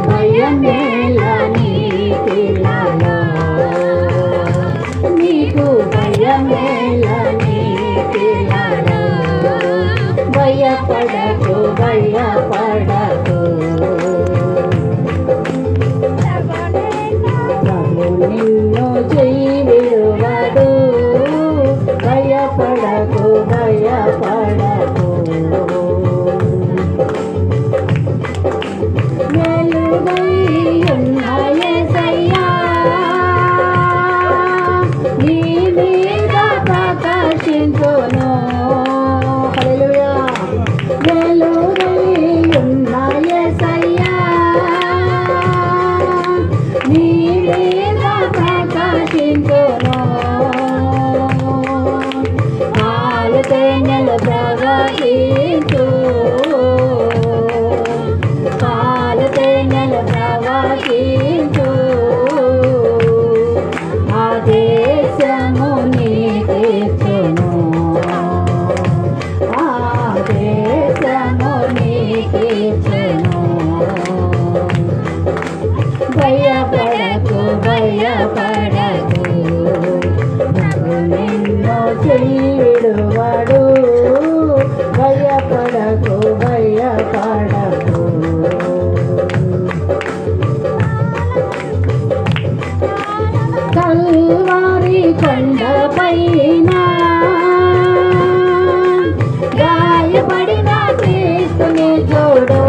భయమేలని పిల్లలో నీకు భయమేలని పిల్లలో భయపడకు భయపడకు ప్రభు నిన్ను చెయ్యి విడువడు భయపడకు భయపడకు భయపడకు భయపడకు నిన్ను చెయ్యిడువాడు భయపడకు భయపడకు కల్వారి కొండపైన గాయపడిన క్రీస్తుని చూడు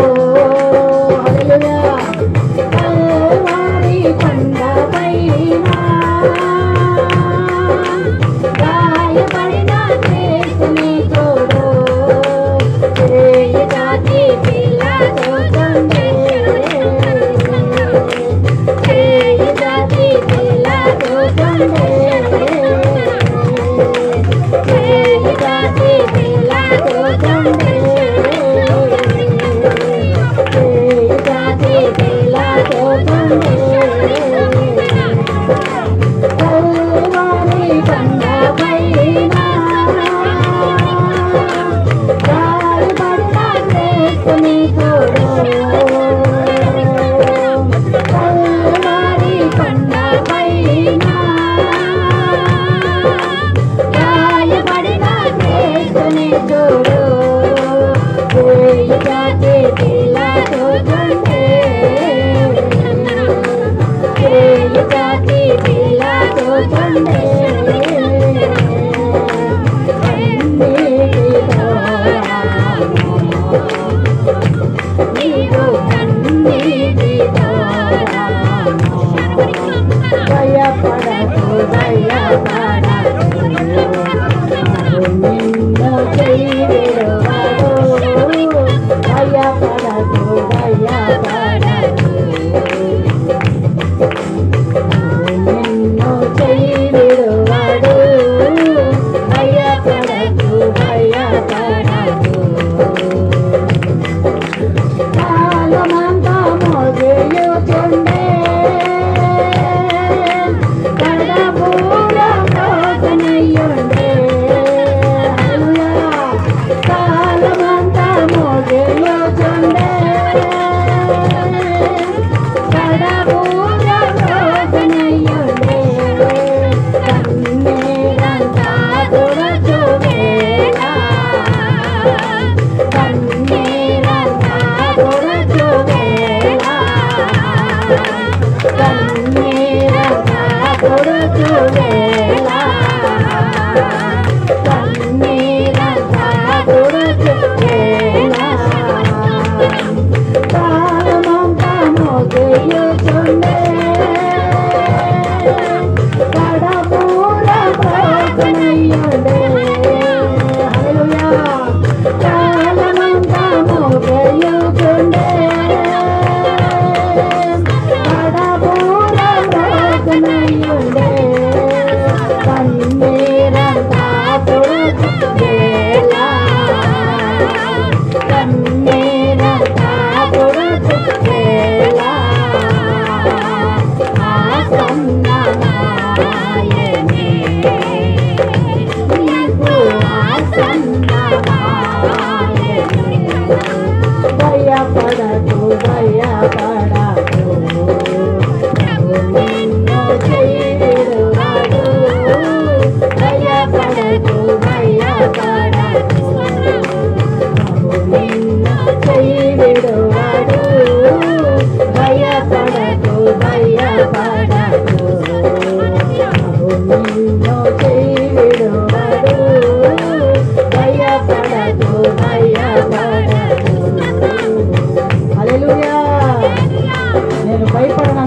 కన్నీరంతా తుడుచుకేలా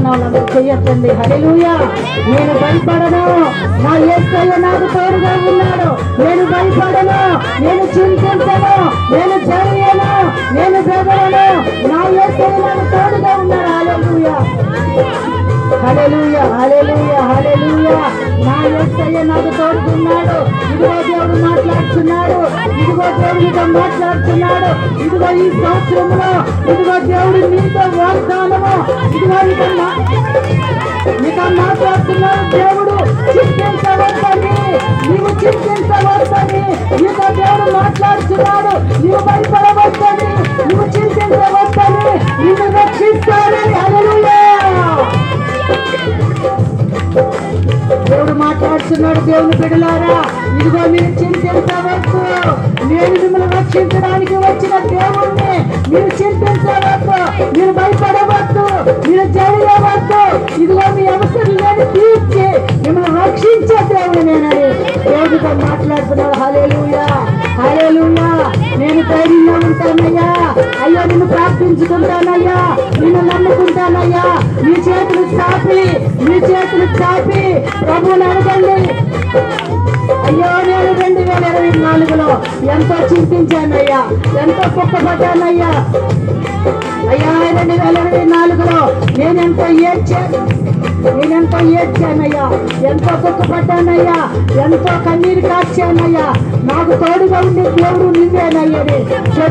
వాళ్ళందరూ చెయ్యొచ్చండి. హల్లెలూయా. నేను భయపడను, నా యేసయ్య నాకు తోడుగా ఉన్నాడు. నేను భయపడను, నేను చింతించను, నేను జరియను, నేను బెదరను. నా యేసయ్య నాకు తోడుగా ఉన్నాడు. హల్లెలూయా, హల్లెలూయా, హల్లెలూయా, హల్లెలూయా. నా యేసయ్య నాకు తోడుకున్నాడు. ఇదిగో దేవుడు మాట్లాడుతున్నాడు. ఇదిగో దేవుడితో మాట్లాడుతున్నాడు. ఇదిగో ఈ సంవత్సరంలో ఇదిగో దేవుడు నీతో వాగ్దానము ఇదిగో నీతో మాట్లాడుతున్నాడు. దేవుడు చింతించవద్దని, నీవు చింతించవద్దని నీతో దేవుడు మాట్లాడుతున్నాడు. నీవు భయపడవద్దని, నీవు చింతించవద్దని, నిన్ను రక్షిస్తాడని. హల్లెలూయా. దేవుడు మాట్లాడుతున్నాడు. దేవుని బిడ్డలారా, ఇదిగో మీరు చింతించవద్దు, నేను మిమ్మల్ని రక్షించడానికి వచ్చిన దేవుణ్ణి. మీరు చింతించవద్దు, మీరు భయపడవద్దు, మీరు జరగవద్దు. ఇదిగో మీ అవసరం లేని తీర్చి మిమ్మల్ని రక్షించే దేవుడు నేనని దేవుడితో మాట్లాడుతున్నాడు. హల్లెలూయా, హల్లెలూయా. నేను ధైర్యంగా ఉంటానయ్యా. అయ్యా నిన్ను ప్రార్థించుకుంటానయ్యా, నిన్ను నమ్ముకుంటానయ్యా. మీ చేతులు చాపి, మీ చేతులు చాపి ప్రభువుని అడగండి. అయ్యో నేను 2024లో ఎంతో చింతించానయ్యా, ఎంతో కుక్కపడ్డానయ్యా. అయ్యా 2024లో నేనెంతో ఏడ్చానయ్యా, ఎంతో కుక్కపడ్డానయ్యా, ఎంతో కన్నీరు కార్చానయ్యా. నాకు తోడుగా ఉండే దేవుడు నువ్వేనయ్యని